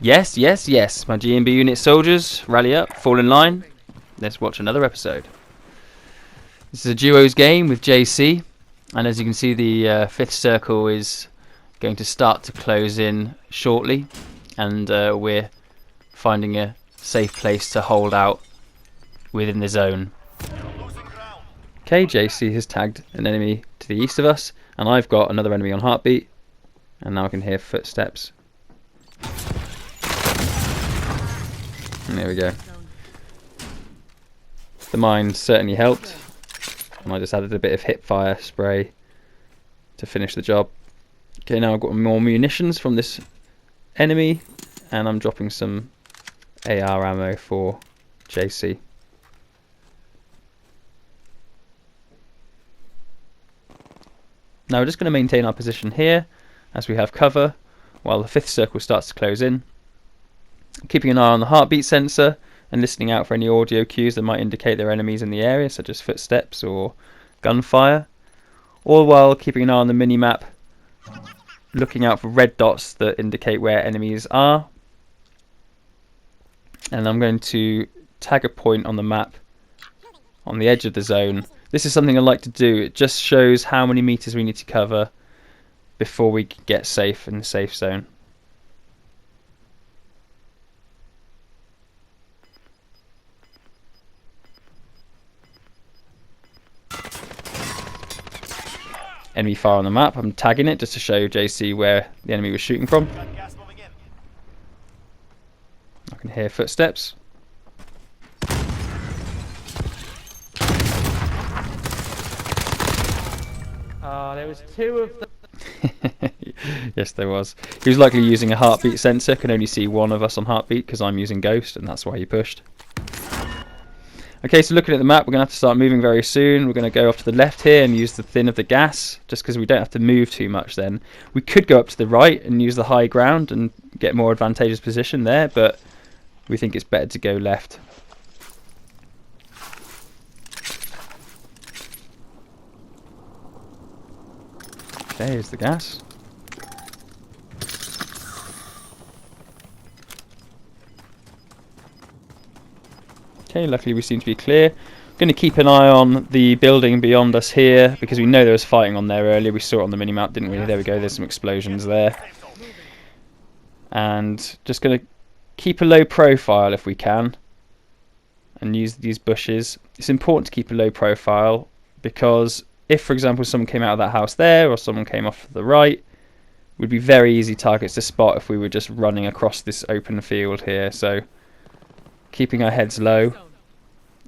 Yes, yes, yes. My GMB unit soldiers, rally up, fall in line. Let's watch another episode. This is a duos game with JC, and as you can see, the fifth circle is going to start to close in shortly, and we're finding a safe place to hold out within the zone. Okay, JC has tagged an enemy to the east of us, and I've got another enemy on heartbeat, and now I can hear footsteps. And there we go. The mine certainly helped, and I just added a bit of hip fire spray to finish the job. Okay, now I've got more munitions from this enemy, and I'm dropping some AR ammo for JC. Now we're just going to maintain our position here as we have cover while the fifth circle starts to close in. Keeping an eye on the heartbeat sensor and listening out for any audio cues that might indicate there are enemies in the area, such as footsteps or gunfire. All while keeping an eye on the mini-map, looking out for red dots that indicate where enemies are. And I'm going to tag a point on the map on the edge of the zone. This is something I like to do. It just shows how many meters we need to cover before we get safe in the safe zone. Enemy fire on the map. I'm tagging it just to show JC where the enemy was shooting from. I can hear footsteps. There was two of them. Yes, there was. He was likely using a heartbeat sensor. Can only see one of us on heartbeat because I'm using Ghost, and that's why he pushed. Okay, so looking at the map, we're going to have to start moving very soon. We're going to go off to the left here and use the thin of the gas, just because we don't have to move too much then. We could go up to the right and use the high ground and get more advantageous position there, but we think it's better to go left. Okay, here's the gas. Okay, luckily we seem to be clear. I'm going to keep an eye on the building beyond us here because we know there was fighting on there earlier. We saw it on the mini-map, didn't we? There we go, there's some explosions there. And just going to keep a low profile if we can and use these bushes. It's important to keep a low profile because if, for example, someone came out of that house there or someone came off to the right, it would be very easy targets to spot if we were just running across this open field here. So keeping our heads low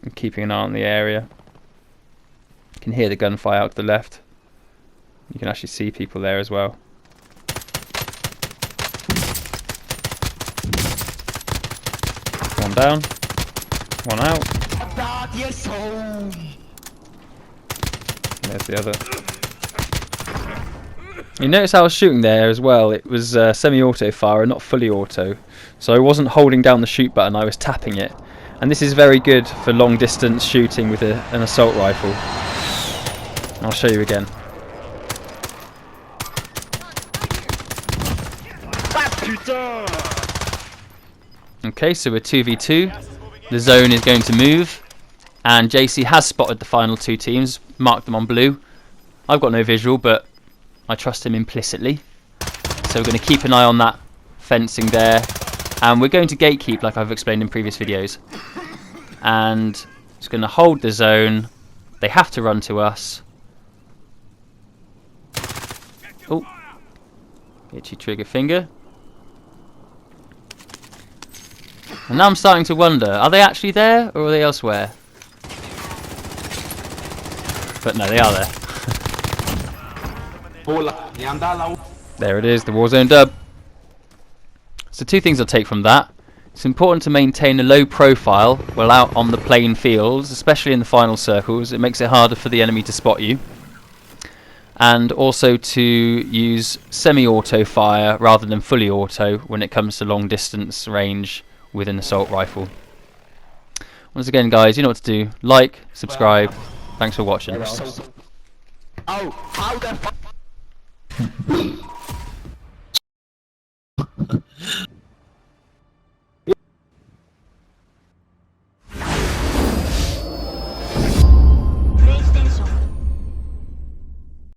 and keeping an eye on the area. You can hear the gunfire out to the left. You can actually see people there as well. One down, one out. There's the other. You notice how I was shooting there as well. It was semi-auto fire, not fully auto. So I wasn't holding down the shoot button, I was tapping it. And this is very good for long distance shooting with an assault rifle. I'll show you again. Okay, so we're 2v2. The zone is going to move. And JC has spotted the final two teams, marked them on blue. I've got no visual, but I trust him implicitly. So we're going to keep an eye on that fencing there. And we're going to gatekeep like I've explained in previous videos. And it's going to hold the zone. They have to run to us. Oh. Itchy trigger finger. And now I'm starting to wonder, are they actually there or are they elsewhere? But no, they are there. There it is, the Warzone dub. So two things I'll take from that. It's important to maintain a low profile while out on the plain fields, especially in the final circles. It makes it harder for the enemy to spot you. And also to use semi-auto fire rather than fully auto when it comes to long distance range with an assault rifle. Once again, guys, you know what to do. Like, subscribe. Thanks for watching. Oh, how the fuck?